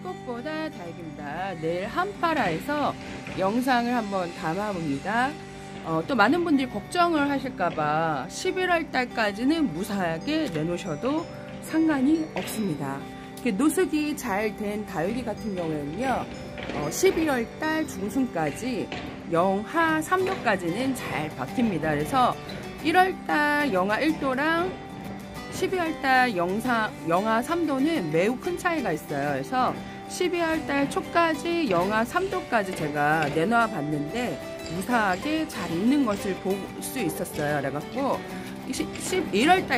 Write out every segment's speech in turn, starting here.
꽃보다 다육입니다. 내일 한파라에서 영상을 한번 담아봅니다. 또 많은 분들이 걱정을 하실까봐 11월 달까지는 무사하게 내놓으셔도 상관이 없습니다. 노숙이 잘 된 다육이 같은 경우에는요, 12월 달 중순까지 영하 3도까지는 잘 버팁니다. 그래서 1월 달 영하 1도랑 12월 달 영하 3도는 매우 큰 차이가 있어요. 그래서 12월 달 초까지 영하 3도까지 제가 내놔 봤는데 무사하게 잘 있는 것을 볼 수 있었어요. 그래갖고 11월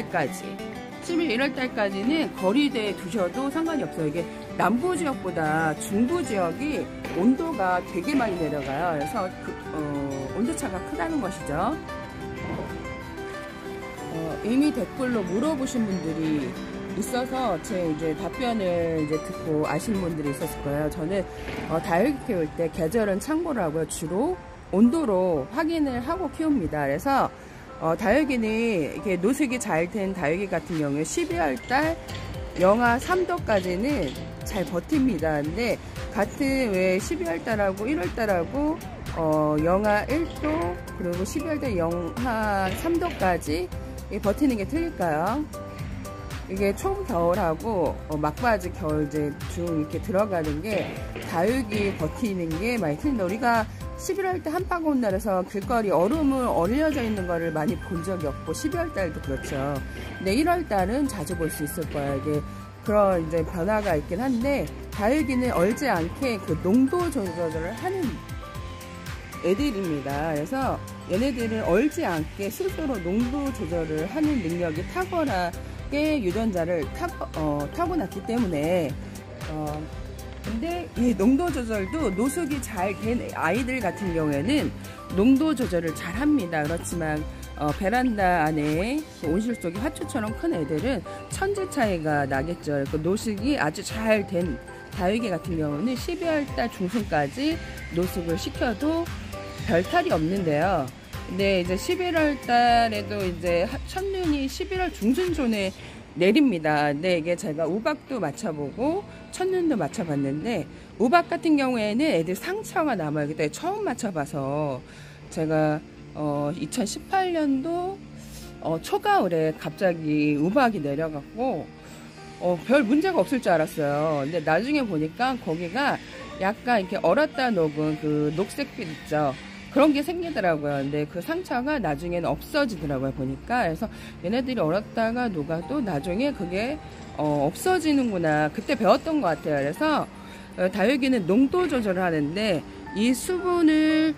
달까지는 거리대에 두셔도 상관이 없어요. 이게 남부 지역보다 중부 지역이 온도가 되게 많이 내려가요. 그래서 온도차가 크다는 것이죠. 이미 댓글로 물어보신 분들이 있어서 제 이제 답변을 이제 듣고 아시는 분들이 있었을 거예요. 저는 다육이 키울 때 계절은 참고를 하고요. 주로 온도로 확인을 하고 키웁니다. 그래서 다육이는 이렇게 노숙이 잘 된 다육이 같은 경우에 12월 달 영하 3도까지는 잘 버팁니다. 근데 같은 왜 12월 달하고 1월 달하고 영하 1도 그리고 12월 달 영하 3도까지 버티는 게 틀릴까요? 이게 초겨울하고 막바지 겨울 이제 중 이렇게 들어가는 게 다육이 버티는 게 많이 틀린다. 우리가 11월 때 한파가 온 날에서 길거리 얼음을 얼려져 있는 거를 많이 본 적이 없고 12월 달도 그렇죠. 근데 1월 달은 자주 볼 수 있을 거예요. 이게 그런 이제 변화가 있긴 한데 다육이는 얼지 않게 그 농도 조절을 하는 애들입니다. 그래서 얘네들은 얼지 않게 스스로 농도 조절을 하는 능력이 탁월하게 유전자를 타고났기 때문에 근데 이 농도 조절도 노숙이 잘 된 아이들 같은 경우에는 농도 조절을 잘 합니다. 그렇지만 베란다 안에 온실 속에 화초처럼 큰 애들은 천지 차이가 나겠죠. 노숙이 아주 잘 된 다육이 같은 경우는 12월 달 중순까지 노숙을 시켜도 별 탈이 없는데요. 근데 이제 11월 달에도 이제 첫눈이 11월 중순쯤에 내립니다. 근데 이게 제가 우박도 맞춰보고 첫눈도 맞춰봤는데 우박 같은 경우에는 애들 상처가 남아요. 그때 처음 맞춰봐서 제가 2018년도 초가을에 갑자기 우박이 내려갔고 별 문제가 없을 줄 알았어요. 근데 나중에 보니까 거기가 약간 이렇게 얼었다 녹은 그 녹색빛 있죠. 그런 게 생기더라고요. 근데 그 상처가 나중에는 없어지더라고요. 보니까. 그래서 얘네들이 얼었다가 녹아도 나중에 그게 없어지는구나. 그때 배웠던 것 같아요. 그래서 다육이는 농도 조절을 하는데 이 수분을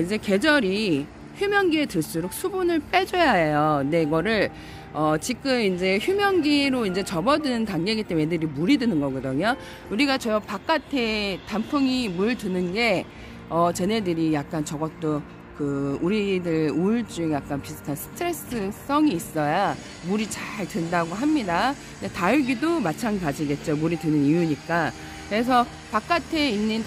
이제 계절이 휴면기에 들수록 수분을 빼줘야 해요. 근데 이거를 지금 이제 휴면기로 이제 접어드는 단계이기 때문에 애들이 물이 드는 거거든요. 우리가 저 바깥에 단풍이 물 드는 게 쟤네들이 약간 저것도 우리들 우울증 약간 비슷한 스트레스성이 있어야 물이 잘 든다고 합니다. 근데 다육이도 마찬가지겠죠. 물이 드는 이유니까. 그래서 바깥에 있는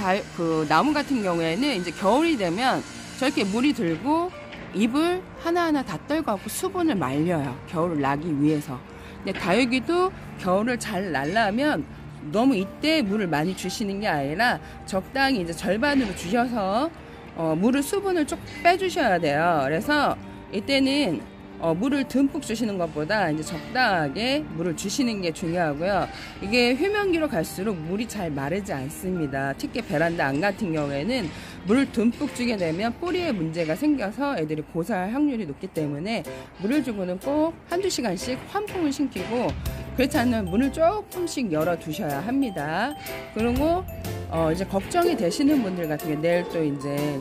나무 같은 경우에는 이제 겨울이 되면 저렇게 물이 들고 잎을 하나하나 다 떨궈갖고 수분을 말려요. 겨울을 나기 위해서. 근데 다육이도 겨울을 잘 날려면 너무 이때 물을 많이 주시는 게 아니라 적당히 이제 절반으로 주셔서 물을 수분을 쭉 빼주셔야 돼요. 그래서 이때는 물을 듬뿍 주시는 것보다 이제 적당하게 물을 주시는 게 중요하고요. 이게 휴면기로 갈수록 물이 잘 마르지 않습니다. 특히 베란다 안 같은 경우에는 물을 듬뿍 주게 되면 뿌리에 문제가 생겨서 애들이 고사할 확률이 높기 때문에 물을 주고는 꼭 한두 시간씩 환풍을 시키고 그렇지 않으면 문을 조금씩 열어 두셔야 합니다. 그리고 이제 걱정이 되시는 분들 같은 경우 내일 또 이제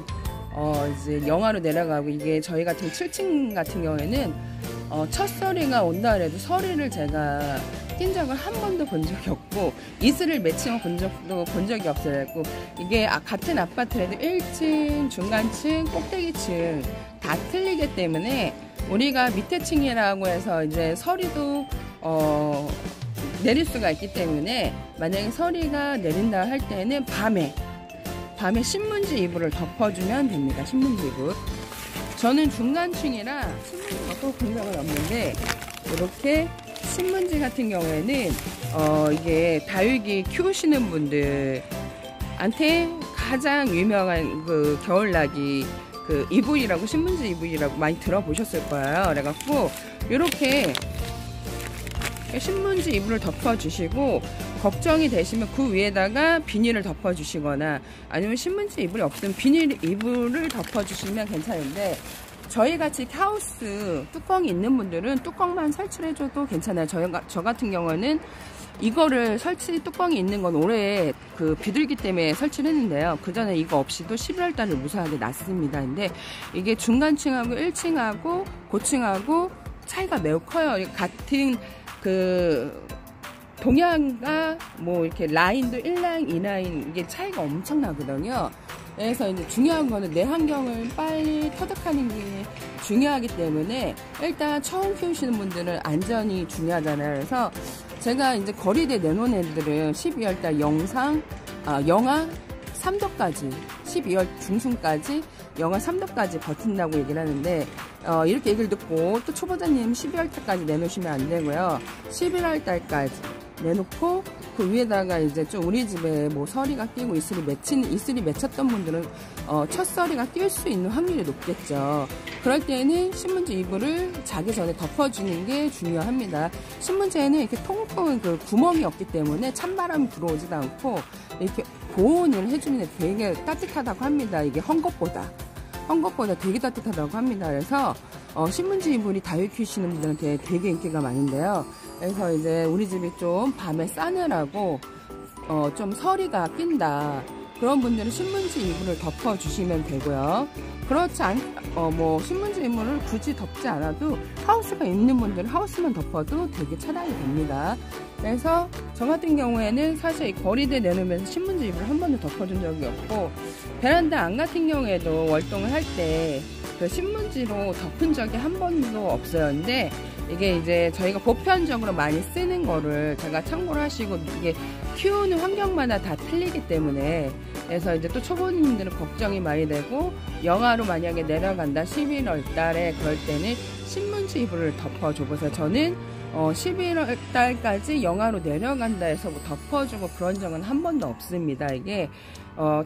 영하로 내려가고 이게 저희 같은 7층 같은 경우에는 첫 서리가 온다 그래도 서리를 제가 낀 적을 한 번도 본 적이 없고 이슬을 맺힌 본 적이 없어요. 이게 같은 아파트라도 1층, 중간층, 꼭대기층 다 틀리기 때문에 우리가 밑에 층이라고 해서 이제 서리도 내릴 수가 있기 때문에 만약에 서리가 내린다 할 때는 밤에 신문지 이불을 덮어주면 됩니다. 신문지 이불. 저는 중간층이라 신문지가 꼭 본 적은 없는데 이렇게 신문지 같은 경우에는 이게 다육이 키우시는 분들한테 가장 유명한 그 겨울나기 그 이불이라고, 신문지 이불이라고 많이 들어보셨을 거예요. 그래갖고 이렇게 신문지 이불을 덮어주시고, 걱정이 되시면 그 위에다가 비닐을 덮어주시거나, 아니면 신문지 이불이 없으면 비닐 이불을 덮어주시면 괜찮은데, 저희같이 하우스 뚜껑이 있는 분들은 뚜껑만 설치를 해줘도 괜찮아요. 저 같은 경우는 이거를 뚜껑이 있는 건 올해 그 비둘기 때문에 설치를 했는데요. 그 전에 이거 없이도 11월 달에 무사하게 났습니다. 근데 이게 중간층하고 1층하고 고층하고 차이가 매우 커요. 같은 그 동양과 뭐 이렇게 라인도 1라인, 2라인 이게 차이가 엄청나거든요. 그래서 이제 중요한 거는 내 환경을 빨리 터득하는 게 중요하기 때문에 일단 처음 키우시는 분들은 안전이 중요하잖아요. 그래서 제가 이제 거리대 내놓은 애들은 12월달 영하 3도까지, 12월 중순까지 영하 3도까지 버틴다고 얘기를 하는데, 이렇게 얘기를 듣고 또 초보자님 12월달까지 내놓으시면 안 되고요. 11월달까지 내놓고 그 위에다가 이제 좀 우리 집에 뭐 서리가 끼고 이슬이 맺혔던 분들은 첫 서리가 낄 수 있는 확률이 높겠죠. 그럴 때는 신문지 이불을 자기 전에 덮어주는 게 중요합니다. 신문지에는 이렇게 통풍 그 구멍이 없기 때문에 찬바람이 들어오지도 않고 이렇게 보온을 해주는 게 되게 따뜻하다고 합니다. 이게 헝겊보다 되게 따뜻하다고 합니다. 그래서 신문지 이불이 다육 키우시는 분들한테 되게 인기가 많은데요. 그래서 이제 우리 집이 좀 밤에 싸늘하고 좀 서리가 낀다, 그런 분들은 신문지 이불을 덮어 주시면 되고요. 그렇지 뭐 신문지 이불을 굳이 덮지 않아도 하우스가 있는 분들은 하우스만 덮어도 되게 차단이 됩니다. 그래서 저 같은 경우에는 사실 이 거리대 내놓으면서 신문지 이불을 한 번도 덮어준 적이 없고, 베란다 안 같은 경우에도 월동을 할 때 그 신문지로 덮은 적이 한 번도 없어요. 근데 이게 이제 저희가 보편적으로 많이 쓰는 거를 제가 참고를 하시고, 이게 키우는 환경마다 다 틀리기 때문에, 그래서 이제 또 초보님들은 걱정이 많이 되고, 영하로 만약에 내려간다 11월 달에, 그럴 때는 신문지 이불을 덮어줘 보세요. 저는 11월 달까지 영하로 내려간다 해서 뭐 덮어주고 그런 적은 한 번도 없습니다. 이게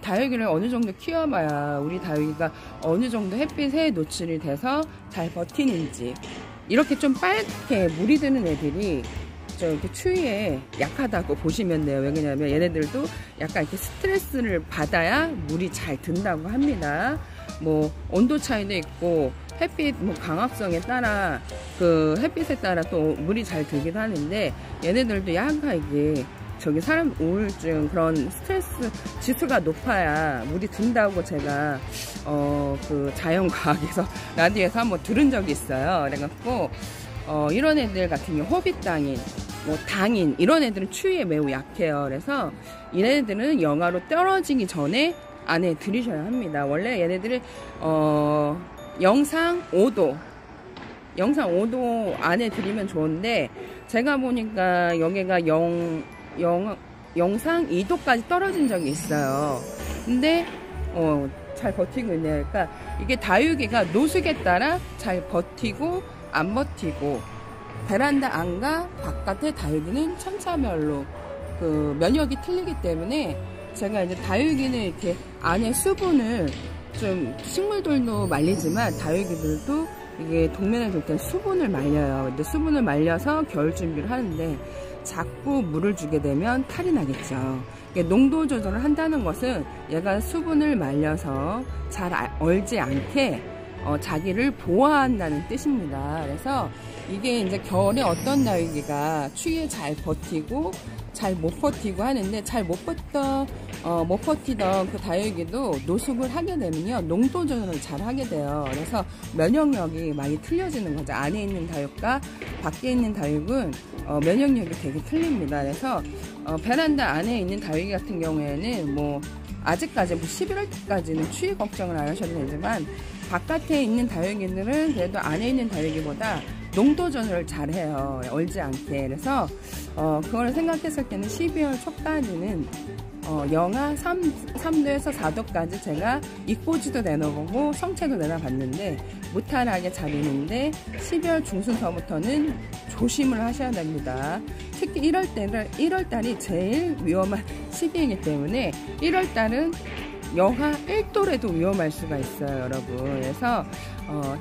다육이를 어느 정도 키워봐야 우리 다육이가 어느 정도 햇빛에 노출이 돼서 잘 버티는지. 이렇게 좀 빨갛게 물이 드는 애들이 이렇게 추위에 약하다고 보시면 돼요. 왜냐면 얘네들도 약간 이렇게 스트레스를 받아야 물이 잘 든다고 합니다. 뭐 온도 차이도 있고 햇빛 뭐 강압성에 따라 그 햇빛에 따라 또 물이 잘 들기도 하는데, 얘네들도 약간 이게 사람 우울증 그런 스트레스 지수가 높아야 물이 든다고 제가 그 자연과학에서 라디오에서 한번 들은 적이 있어요. 그래갖고 이런 애들 같은 경우 호빗당인, 뭐 당인, 이런 애들은 추위에 매우 약해요. 그래서 이네들은 영하로 떨어지기 전에 안에 들이셔야 합니다. 원래 얘네들은 영상 5도 안에 들이면 좋은데, 제가 보니까 여기가 영상 2도까지 떨어진 적이 있어요. 근데 잘 버티고 있네요. 그러니까 이게 다육이가 노숙에 따라 잘 버티고 안 버티고, 베란다 안과 바깥의 다육이는 천차별로 그 면역이 틀리기 때문에, 제가 이제 다육이는 이렇게 안에 수분을 좀, 식물들도 말리지만 다육이들도 이게 동면에 둘 때 수분을 말려요. 근데 수분을 말려서 겨울 준비를 하는데 자꾸 물을 주게 되면 탈이 나겠죠. 농도 조절을 한다는 것은 얘가 수분을 말려서 잘 얼지 않게 자기를 보호한다는 뜻입니다. 그래서 이게 이제 겨울에 어떤 다육이가 추위에 잘 버티고 잘 못 버티고 하는데, 잘 못 버티던 그 다육이도 노숙을 하게 되면요, 농도 조절을 잘 하게 돼요. 그래서 면역력이 많이 틀려지는 거죠. 안에 있는 다육과 밖에 있는 다육은 면역력이 되게 틀립니다. 그래서 베란다 안에 있는 다육이 같은 경우에는 뭐 아직까지 11월까지는 추위 걱정을 안 하셔도 되지만, 바깥에 있는 다육이들은 그래도 안에 있는 다육이보다 농도 조절을 잘해요. 얼지 않게. 그래서 그걸 생각했을 때는 12월 초까지는 영하 3도에서 4도까지 제가 입고지도 내놔보고 성체도 내놔봤는데 무탈하게 잘 있는데 12월 중순서부터는 조심을 하셔야 됩니다. 특히 1월달이 제일 위험한 시기이기 때문에 1월달은 영하 1도라도 위험할 수가 있어요, 여러분. 그래서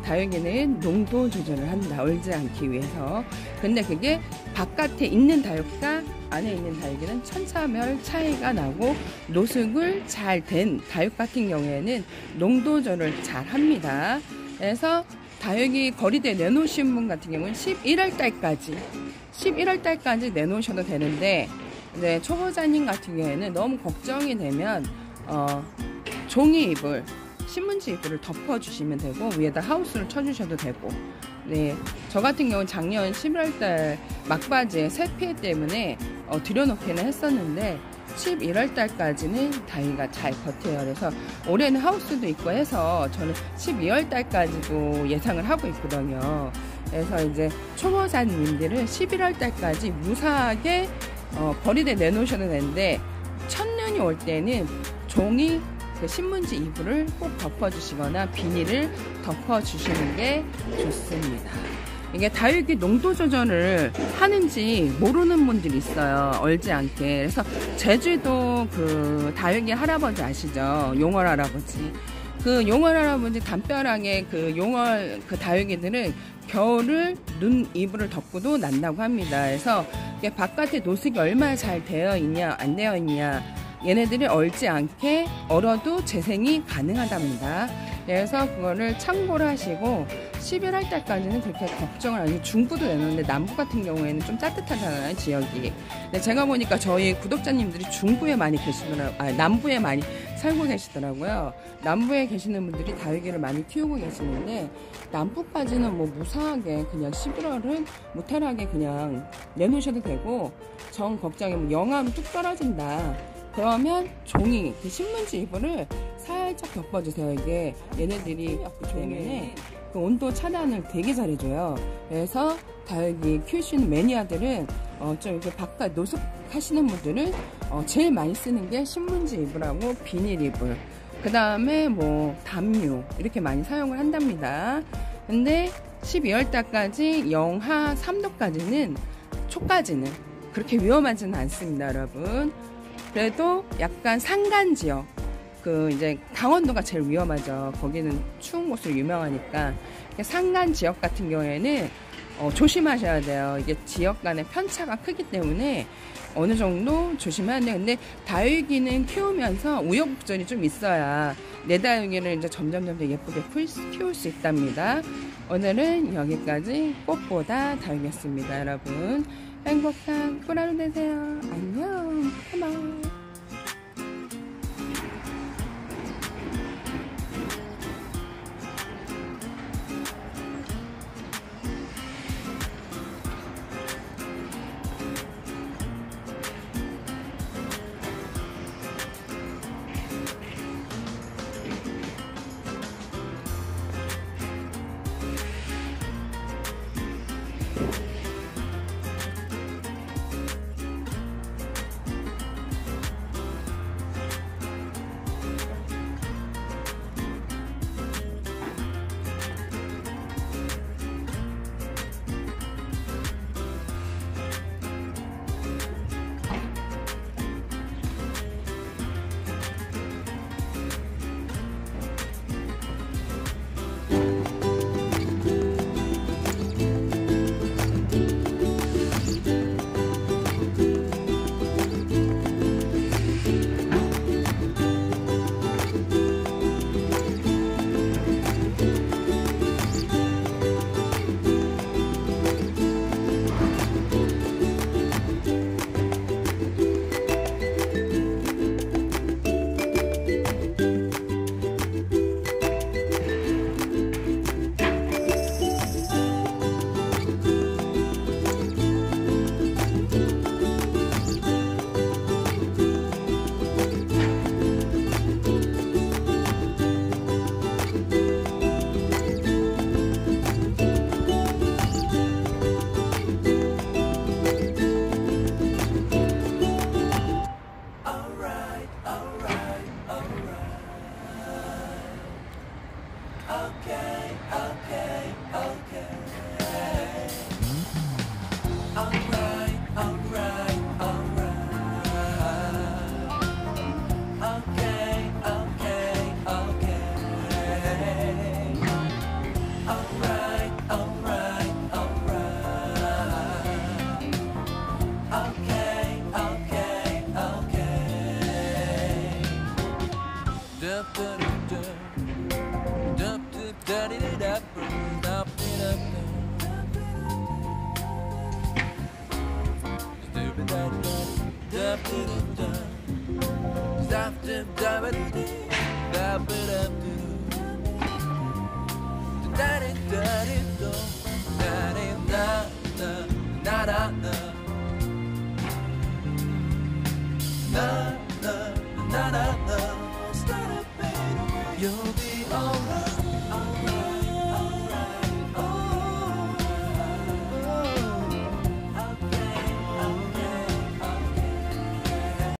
다육이는 농도 조절을 한다, 얼지 않기 위해서. 근데 그게 바깥에 있는 다육과 안에 있는 다육이는 천차별 차이가 나고, 노숙을 잘 된 다육 같은 경우에는 농도 조절을 잘 합니다. 그래서 다육이 거리대에 내놓으신 분 같은 경우는 11월 달까지 내놓으셔도 되는데, 네, 초보자님 같은 경우에는 너무 걱정이 되면 종이 이불, 신문지 이불을 덮어주시면 되고, 위에다 하우스를 쳐주셔도 되고. 네, 저 같은 경우는 작년 11월달 막바지에 새피해 때문에 들여놓기는 했었는데 11월달까지는 다육이가 잘 버텨요. 그래서 올해는 하우스도 있고 해서 저는 12월달까지도 예상을 하고 있거든요. 그래서 이제 초보자님들은 11월달까지 무사하게 거리대에 내놓으셔도 되는데, 첫눈이 올 때는 종이 신문지 이불을 꼭 덮어주시거나 비닐을 덮어주시는 게 좋습니다. 이게 다육이 농도 조절을 하는지 모르는 분들이 있어요, 얼지 않게. 그래서 제주도 그 다육이 할아버지 아시죠? 용월 할아버지. 그 용월 할아버지 담벼락에 그 용월 그 다육이들은 겨울을 눈 이불을 덮고도 난다고 합니다. 그래서 이게 바깥에 노숙이 얼마나 잘 되어 있냐 안 되어 있냐, 얘네들이 얼지 않게 얼어도 재생이 가능하답니다. 그래서 그거를 참고를 하시고 11월 달까지는 그렇게 걱정을 안 해요. 중부도 내놓는데 남부 같은 경우에는 좀 따뜻하잖아요, 지역이. 근데 제가 보니까 저희 구독자님들이 중부에 많이 계시더라고요. 남부에 많이 살고 계시더라고요. 남부에 계시는 분들이 다육이를 많이 키우고 계시는데, 남부까지는 뭐 무사하게 그냥 11월은 무탈하게 그냥 내놓으셔도 되고, 정 걱정이 뭐 영하면 뚝 떨어진다, 그러면 종이, 그 신문지 이불을 살짝 덮어주세요. 이게 얘네들이 종이에 그 온도 차단을 되게 잘해줘요. 그래서 다육이 키우시는 매니아들은 좀 이렇게 바깥 노숙하시는 분들은 제일 많이 쓰는 게 신문지 이불하고 비닐 이불, 그 다음에 뭐 담요, 이렇게 많이 사용을 한답니다. 근데 12월 달까지 영하 3도까지는 초까지는 그렇게 위험하지는 않습니다, 여러분. 그래도 약간 산간 지역, 그 이제 강원도가 제일 위험하죠. 거기는 추운 곳으로 유명하니까. 산간 지역 같은 경우에는 조심하셔야 돼요. 이게 지역 간의 편차가 크기 때문에 어느 정도 조심해야 돼요. 근데 다육이는 키우면서 우여곡절이 좀 있어야 내 다육이를 이제 점점 예쁘게 키울 수 있답니다. 오늘은 여기까지 꽃보다 다육이었습니다, 여러분. 행복한 꿀하루 되세요. 안녕. 고마워. You'll be alright.